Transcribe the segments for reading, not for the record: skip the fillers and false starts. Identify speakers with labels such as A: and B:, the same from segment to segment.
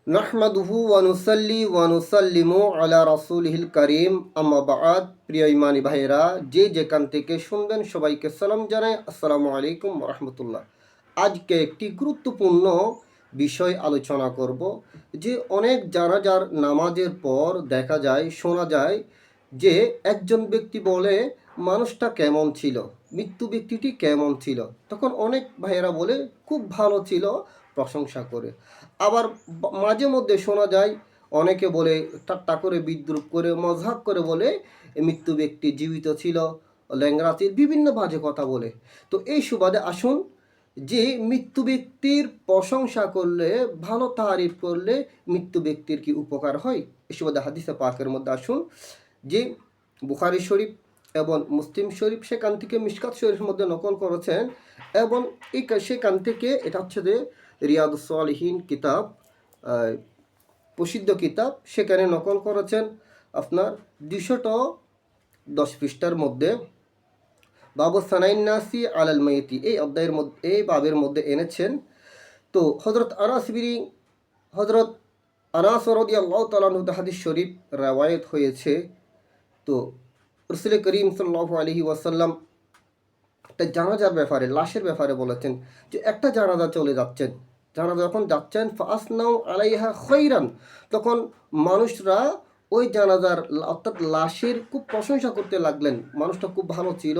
A: নাহমাদুহু ওয়া নুসাল্লি ওয়া নুসাল্লিমু আলা রাসূলিহিল কারীম আম্মা বা'দ। প্রিয় ইমানি ভাইয়েরা, যে যেখান থেকে শুনবেন সবাইকে সালাম জানাই, আসসালামু আলাইকুম ওয়া রাহমাতুল্লাহ। আজকে একটি গুরুত্বপূর্ণ বিষয় আলোচনা করব। যে অনেক জানাজার নামাজের পর দেখা যায়, শোনা যায় যে একজন ব্যক্তি বলে মানুষটা কেমন ছিল, মৃত্যু ব্যক্তিটি কেমন ছিল। তখন অনেক ভাইয়েরা বলে খুব ভালো ছিল, প্রশংসা করে। আবার মাঝে মধ্যে শোনা যায় অনেকে বলে ঠাট্টা করে, বিদ্রুপ করে, মজাক করে বলে মৃত্যু ব্যক্তি জীবিত ছিল, ল্যাংড়া ছিল, বিভিন্ন বাজে কথা বলে। তো এই সুবাদে আসুন, যে মৃত্যু ব্যক্তির প্রশংসা করলে, ভালো তারিফ করলে মৃত্যু ব্যক্তির কি উপকার হয়, এই সুবাদে হাদিসে পাকের মধ্যে আসুন, যে বুখারী শরীফ এবং মুসলিম শরীফ সেখান থেকে মিশকাত শরীফের মধ্যে নকল করেছেন। এবং সেখান থেকে এটা হচ্ছে যে রিয়াদুস সালিহিন কিতাব, প্রসিদ্ধ কিতাব, সেখানে নকল করেছেন আপনার 210 পৃষ্ঠার মধ্যে বাবু সানাইন নাসি আলাল মাইতি, এই অধ্যায়ের মধ্যে, এই বাবের মধ্যে এনেছেন। তো হজরত আনাস রাদিয়াল্লাহু তাআলা আনহু হাদিস শরীফ রওয়ায়াত হয়েছে। তো রাসূল করিম সাল্লাল্লাহু আলাইহি ওয়াসাল্লাম একটা জানাজার ব্যাপারে, লাশের ব্যাপারে বলেছেন যে একটা জানাজা চলে যাচ্ছেন, জানাজা যখন যাচ্ছেন ফাসনাউ আলাইহা খৈরান, তখন মানুষরা ওই জানাজার অর্থাৎ লাশের খুব প্রশংসা করতে লাগলেন। মানুষটা খুব ভালো ছিল,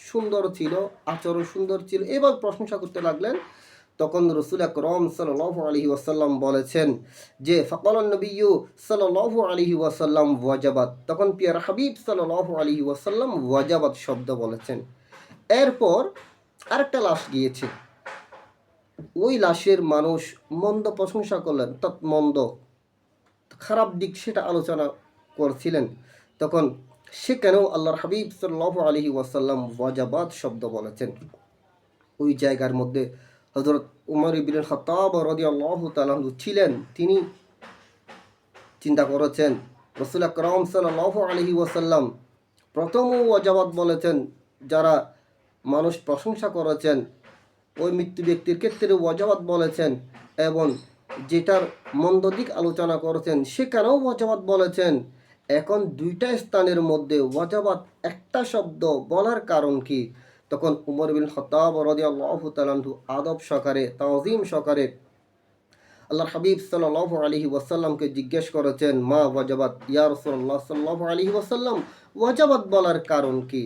A: সুন্দর ছিল, আচরণ সুন্দর ছিল, এবার প্রশংসা করতে লাগলেন। তখন রাসূল আকরাম সাল্লাল্লাহু আলাইহি ওয়াসাল্লাম বলেছেন যে ফাকালান নবিয়্যু সাল্লাল্লাহু আলাইহি ওয়াসাল্লাম ওয়াজাবাত, তখন পিয়ার হাবিব সাল্লাল্লাহু আলাইহি ওয়াসাল্লাম ওয়াজাবাত শব্দ বলেছেন। এরপর আরেকটা লাশ গিয়েছে, ওই লাশের মানুষ মন্দ প্রশংসা করলেন, মন্দ খারাপ দিক সেটা আলোচনা করছিলেন। তখন সেখানেও আল্লাহর হাবিব সাল্লাল্লাহু আলাইহি ওয়াসাল্লাম ওয়াজাবাত শব্দ বলেছেন। ওই জায়গার মধ্যে হযরত উমর ইবনে খাত্তাব রাদিয়াল্লাহু তাআলা ছিলেন। তিনি চিন্তা করেছেন রাসূল আকরাম সাল্লাল্লাহু আলাইহি ওয়াসাল্লাম প্রথম ওয়াজাবাত বলেছেন, যারা মানুষ প্রশংসা করেছেন ওই মৃত্যু ব্যক্তির ক্ষেত্রে ওয়াজাবাত বলেছেন, এবং যেটার মন্দ দিক আলোচনা করেছেন সেখানেও ওয়াজাবাত বলেছেন। এখন দুইটা স্থানের মধ্যে ওয়াজাবাত একটা শব্দ বলার কারণ কি? তখন উমর বিন খাত্তাব রাদিয়াল্লাহু তাআলা আদব সহকারে, তাওযীম সহকারে আল্লাহর হাবিব সাল্লাল্লাহু আলাইহি ওয়াসাল্লামকে জিজ্ঞেস করেছেন, মা ওয়াজাবাত ইয়া রাসূলুল্লাহ সাল্লাল্লাহু আলাইহি ওয়াসাল্লাম, ওয়াজাবাত বলার কারণ কি?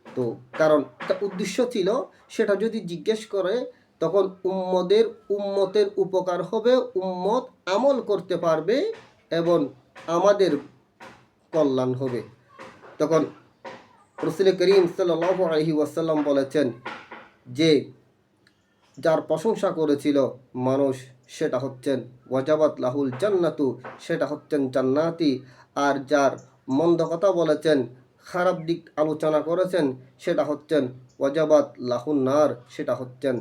A: তো কারণ উদ্দেশ্য ছিল সেটা যদি জিজ্ঞেস করে তখন উম্মতের উপকার হবে, উম্মত আমল করতে পারবে এবং আমাদের কল্যাণ হবে। তখন রাসূল করিম সাল্লাল্লাহু আলাইহি ওয়াসাল্লাম বলেছেন যে যার প্রশংসা করেছিল মানুষ, সেটা হচ্ছেন ওয়াজাবাত লাহুল জান্নাতু, সেটা হচ্ছেন জান্নাতি। আর যার মন্দ কথা বলেছেন, খারাপ দিক আলোচনা করেছেন, সেটা হচ্ছেন ওয়াজাবাত লাহুন নার, সেটা হচ্ছেন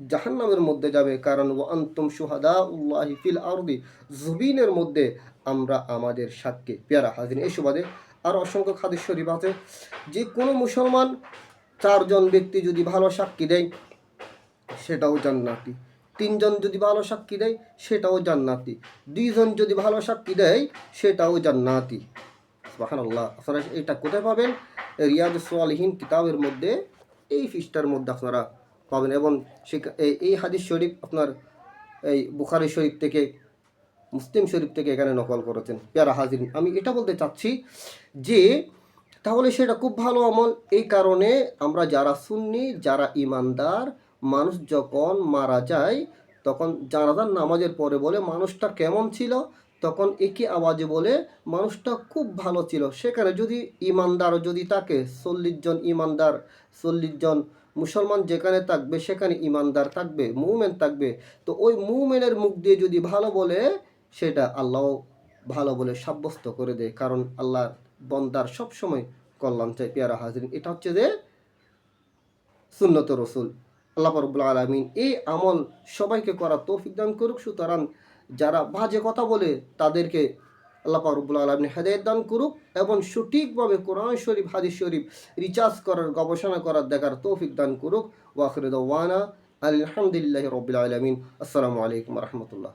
A: জাহান্নামের মধ্যে যাবে। কারণ ওয়া আনতুম শুহাদাউল্লাহি ফিল আরদি, জমিনের মধ্যে আমরা আমাদের সাক্ষী। পেয়ারা হাজিরিন, এই সুবাদে আর অসংখ্য হাদিস শরীফ আছে যে কোনো মুসলমান 4 জন ব্যক্তি যদি ভালো সাক্ষী দেয় সেটাও জান্নাতি, 3 জন যদি ভালো সাক্ষী দেয় সেটাও জান্নাতি, 2 জন যদি ভালো সাক্ষী দেয় সেটাও জান্নাতি। সুবহানাল্লাহ। আপনারা এটা কোথায় পাবেন? রিয়াদুস সালিহিন কিতাবের মধ্যে, এই পৃষ্ঠার মধ্যে আপনারা পাবেন। এবং এই হাদিস শরীফ আপনার এই বুখারী শরীফ থেকে, মুসলিম শরীফ থেকে এখানে নকল করেছেন। প্যারা হাজির, আমি এটা বলতে চাচ্ছি যে তাহলে সেটা খুব ভালো আমল। এই কারণে আমরা যারা সুন্নি, যারা ইমানদার, মানুষ যখন মারা যায় তখন জানাজার নামাজের পরে বলে মানুষটা কেমন ছিল, তখন একই আওয়াজে বলে মানুষটা খুব ভালো ছিল। সেখানে যদি ইমানদার যদি থাকে, 40 জন ইমানদার, 40 জন মুসলমান যেখানে থাকবে সেখানে ইমানদার থাকবে, মুমিন থাকবে। তো ওই মুমিনের মুখ দিয়ে যদি ভালো বলে, সেটা আল্লাহ ভালো বলে সাব্যস্ত করে দেয়। কারণ আল্লাহ বন্দার সবসময় কল্যাণ চাই। পেয়ারা হাজিরিন, এটা হচ্ছে যে সুন্নত রসুল। আল্লাহ রাব্বুল আলামিন এই আমল সবাইকে করার তৌফিক দান করুক। সুতরাং যারা বাজে কথা বলে তাদেরকে আল্লাহ রাব্বুল আলামিন হেদায়েত দান করুক, এবং সঠিকভাবে কোরআন শরীফ, হাদিস শরীফ রিসার্চ করার, গবেষণা করার, দেখার তৌফিক দান করুক। ওয়া আখিরু দাওয়ানা আলহামদুলিল্লাহি রাব্বিল আলামিন। আসসালামু আলাইকুম ওয়া রাহমাতুল্লাহ।